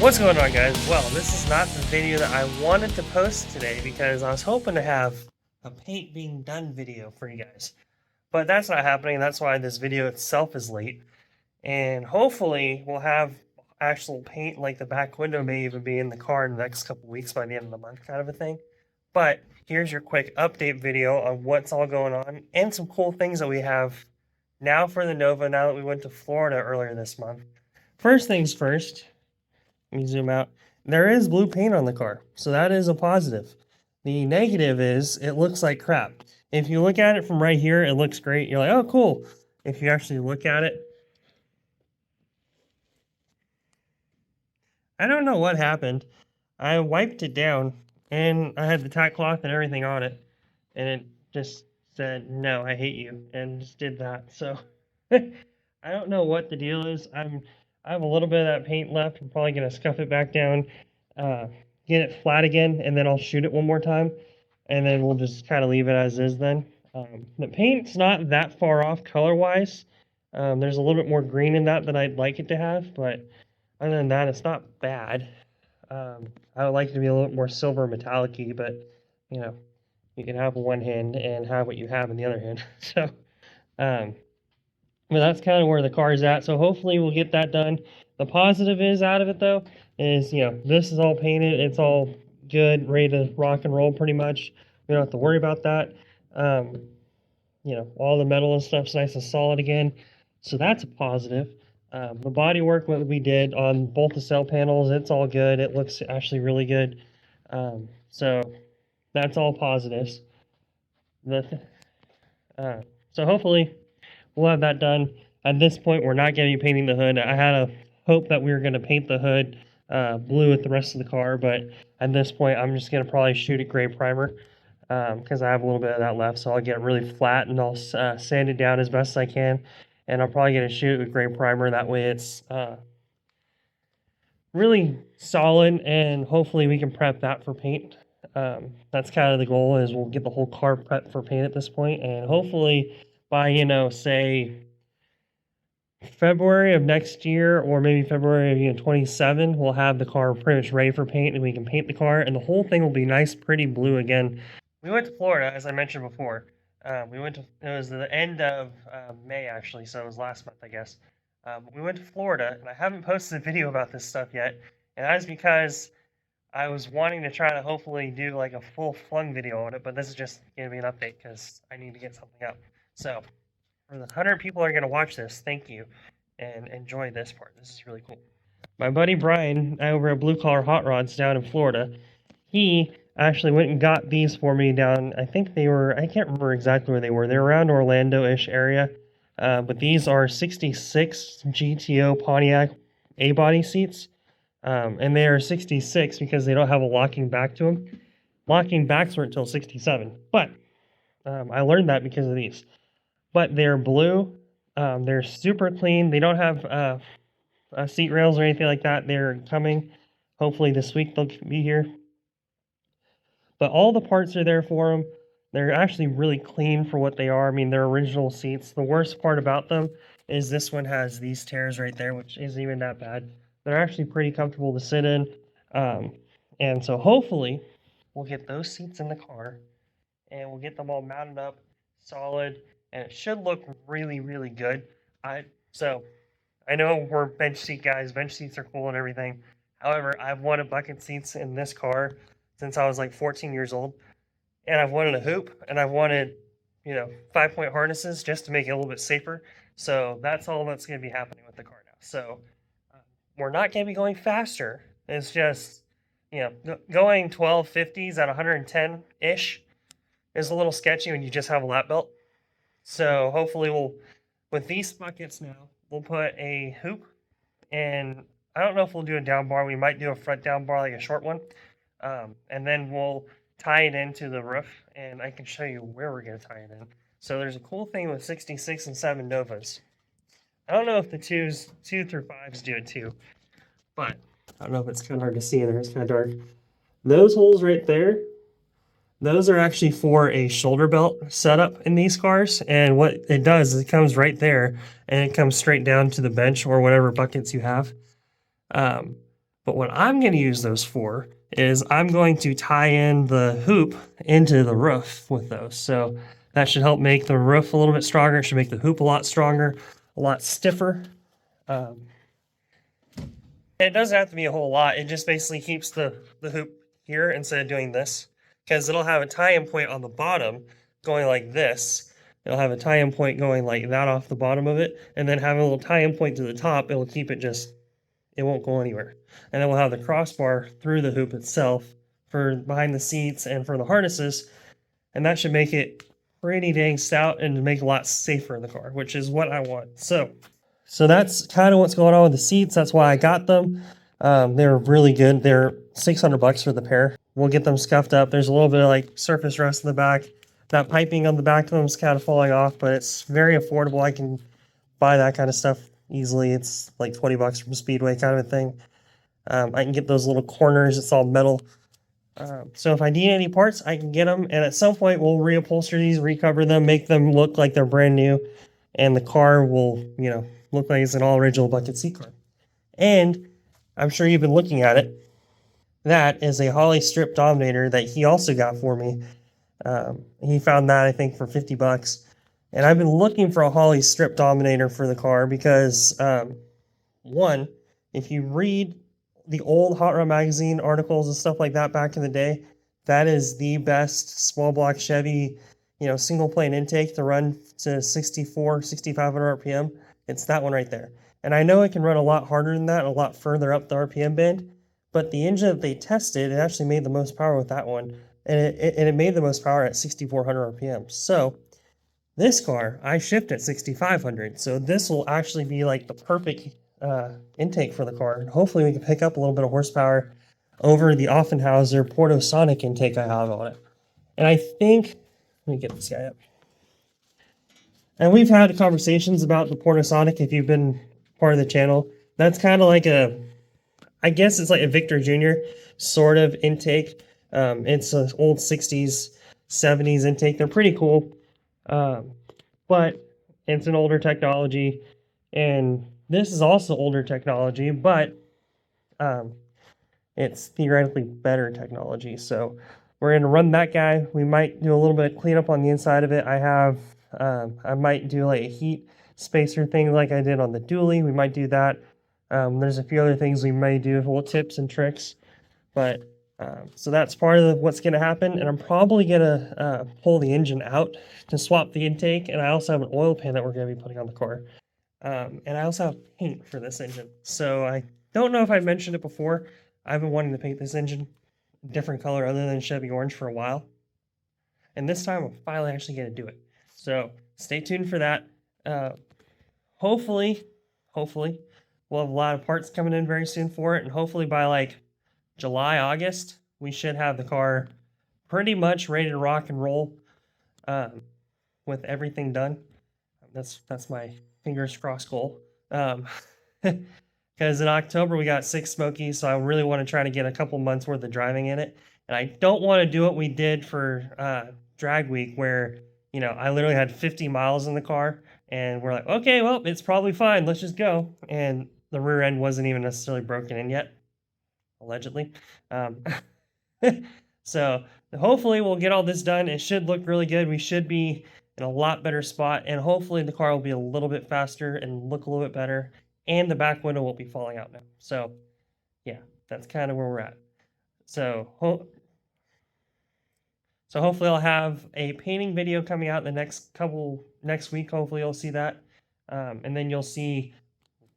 What's going on, guys? Well, this is not the video that I wanted to post today because I was hoping to have a paint being done video for you guys. But that's not happening. That's why this video itself is late. And hopefully we'll have actual paint, like the back window may even be in the car in the next couple weeks by the end of the month kind of a thing. But here's your quick update video on what's all going on and some cool things that we have now for the Nova now that we went to Florida earlier this month. First things first. Let me zoom out. There is blue paint on the car, so that is a positive. The negative is it looks like crap. If you look at it from right here, it looks great. You're like, oh, cool. If you actually look at it, I don't know what happened. I wiped it down, and I had the tack cloth and everything on it, and it just said, no, I hate you, and just did that. So I don't know what the deal is. I have a little bit of that paint left. I'm probably going to scuff it back down, get it flat again, and then I'll shoot it one more time. And then we'll just kind of leave it as is then. The paint's not that far off color-wise. There's a little bit more green in that than I'd like it to have, but other than that, it's not bad. I would like it to be a little more silver metallic-y, but, you know, you can have one hand and have what you have in the other hand. So, but that's kind of where the car is at. So hopefully we'll get that done. The positive is out of it though, is, you know, this is all painted. It's all good, ready to rock and roll pretty much. We don't have to worry about that. You know, all the metal and stuff's nice and solid again. So that's a positive. The body work what we did on both the cell panels, it's all good. It looks actually really good. So that's all positives. So hopefully we'll have that done. At this point, we're not going to be painting the hood. I had a hope that we were going to paint the hood blue with the rest of the car, but at this point, I'm just going to probably shoot it gray primer because I have a little bit of that left. So I'll get really flat and I'll sand it down as best as I can. And I'm probably going to shoot it with gray primer. That way it's really solid, and hopefully we can prep that for paint. That's kind of the goal, is we'll get the whole car prepped for paint at this point, and hopefully by, you know, say February of next year, or maybe February of 27, we'll have the car pretty much ready for paint, and we can paint the car, and the whole thing will be nice, pretty blue again. We went to Florida, as I mentioned before. It was the end of May, actually, so it was last month, I guess. We went to Florida, and I haven't posted a video about this stuff yet, and that is because I was wanting to try to hopefully do like a full flung video on it, but this is just going to be an update because I need to get something up. So, for the 100 people that are going to watch this, thank you, and enjoy this part. This is really cool. My buddy Brian over at Blue Collar Hot Rods down in Florida, he actually went and got these for me down, I think they were, I can't remember exactly where they were. They're around Orlando-ish area, but these are 66 GTO Pontiac A-body seats, and they are 66 because they don't have a locking back to them. Locking backs were until 67, but I learned that because of these. But they're blue. They're super clean. They don't have seat rails or anything like that. They're coming. Hopefully this week they'll be here. But all the parts are there for them. They're actually really clean for what they are. I mean, they're original seats. The worst part about them is this one has these tears right there, which isn't even that bad. They're actually pretty comfortable to sit in. And so hopefully we'll get those seats in the car and we'll get them all mounted up solid, and it should look really, really good. So I know we're bench seat guys. Bench seats are cool and everything. However, I've wanted bucket seats in this car since I was like 14 years old. And I've wanted a hoop, and I've wanted, you know, 5-point harnesses just to make it a little bit safer. So that's all that's going to be happening with the car now. So we're not going to be going faster. It's just, you know, going 1250s at 110-ish is a little sketchy when you just have a lap belt. So hopefully with these buckets now, we'll put a hoop, and I don't know if we'll do a down bar. We might do a front down bar, like a short one. And then we'll tie it into the roof, and I can show you where we're going to tie it in. So there's a cool thing with 66 and 7 Novas. I don't know if the 2 through 5s do it too, but I don't know if it's kind of hard to see in there. It's kind of dark. Those holes right there, those are actually for a shoulder belt setup in these cars, and what it does is it comes right there, and it comes straight down to the bench or whatever buckets you have. But what I'm going to use those for is I'm going to tie in the hoop into the roof with those. So that should help make the roof a little bit stronger. It should make the hoop a lot stronger, a lot stiffer. It doesn't have to be a whole lot. It just basically keeps the hoop here instead of doing this, because it'll have a tie-in point on the bottom going like this. It'll have a tie-in point going like that off the bottom of it, and then have a little tie-in point to the top. It'll keep it just, it won't go anywhere. And then we'll have the crossbar through the hoop itself for behind the seats and for the harnesses, and that should make it pretty dang stout and make it a lot safer in the car, which is what I want. So that's kind of what's going on with the seats. That's why I got them. They're really good. They're $600 for the pair. We'll get them scuffed up. There's a little bit of like surface rust in the back. That piping on the back of them is kind of falling off, but it's very affordable. I can buy that kind of stuff easily. It's like $20 from Speedway kind of a thing. I can get those little corners. It's all metal. So if I need any parts, I can get them. And at some point, we'll reupholster these, recover them, make them look like they're brand new. And the car will, you know, look like it's an all original bucket seat car. And I'm sure you've been looking at it. That is a Holley strip Dominator that he also got for me. He found that, I think, for $50. And I've been looking for a Holley strip Dominator for the car because, one, if you read the old Hot Rod Magazine articles and stuff like that back in the day, that is the best small block Chevy, you know, single plane intake to run to 6,500 RPM. It's that one right there. And I know it can run a lot harder than that, a lot further up the RPM band, but the engine that they tested, it actually made the most power with that one. And it made the most power at 6,400 RPM. So this car, I shipped at 6,500. So this will actually be like the perfect intake for the car. And hopefully we can pick up a little bit of horsepower over the Offenhauser Portosonic intake I have on it. And I think, let me get this guy up. And we've had conversations about the Portosonic if you've been part of the channel. That's kind of like a, I guess it's like a Victor Jr. sort of intake. It's an old 60s, 70s intake. They're pretty cool. But it's an older technology. And this is also older technology, but it's theoretically better technology. So we're going to run that guy. We might do a little bit of cleanup on the inside of it. I might do like a heat spacer thing like I did on the dually. We might do that. There's a few other things we may do, little tips and tricks. But so that's part of what's going to happen. And I'm probably going to pull the engine out to swap the intake. And I also have an oil pan that we're going to be putting on the car. And I also have paint for this engine. So I don't know if I mentioned it before. I've been wanting to paint this engine a different color other than Chevy orange for a while. And this time I'm finally actually going to do it. So stay tuned for that. Hopefully, we'll have a lot of parts coming in very soon for it. And hopefully by like July, August, we should have the car pretty much ready to rock and roll with everything done. That's my fingers crossed goal. Because in October we got 6 Smokies, so I really want to try to get a couple months worth of driving in it. And I don't want to do what we did for drag week where, you know, I literally had 50 miles in the car and we're like, okay, well, it's probably fine. Let's just go. And the rear end wasn't even necessarily broken in yet, allegedly. So hopefully we'll get all this done. It should look really good. We should be in a lot better spot. And hopefully the car will be a little bit faster and look a little bit better. And the back window won't be falling out now. So yeah, that's kind of where we're at. So hopefully I'll have a painting video coming out in the next week. Hopefully you'll see that. And then you'll see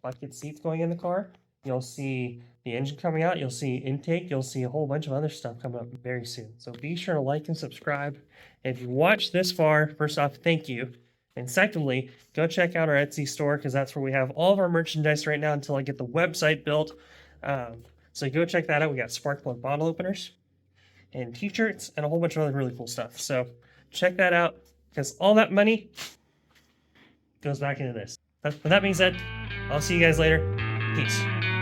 bucket seats going in the car. You'll see the engine coming out. You'll see intake. You'll see a whole bunch of other stuff coming up very soon. So be sure to like and subscribe. If you watched this far, first off, thank you. And secondly, go check out our Etsy store because that's where we have all of our merchandise right now until I get the website built. So go check that out. We got spark plug bottle openers and t-shirts and a whole bunch of other really cool stuff. So check that out because all that money goes back into this. With that being said, I'll see you guys later. Peace.